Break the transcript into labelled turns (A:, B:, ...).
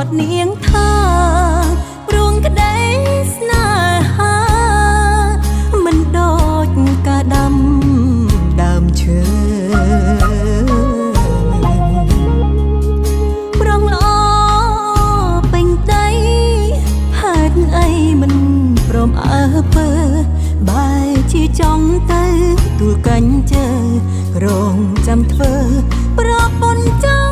A: ត់នាងថារួងក្តីស្នេហាមិនដូចការដាំដើមឈើប្រងល្អពេញដីហេតុអីមិនព្រមអើពើបែរជាចង់ទៅទួលកាញ់ជើរងចាំធ្វើប្រពន្ធចា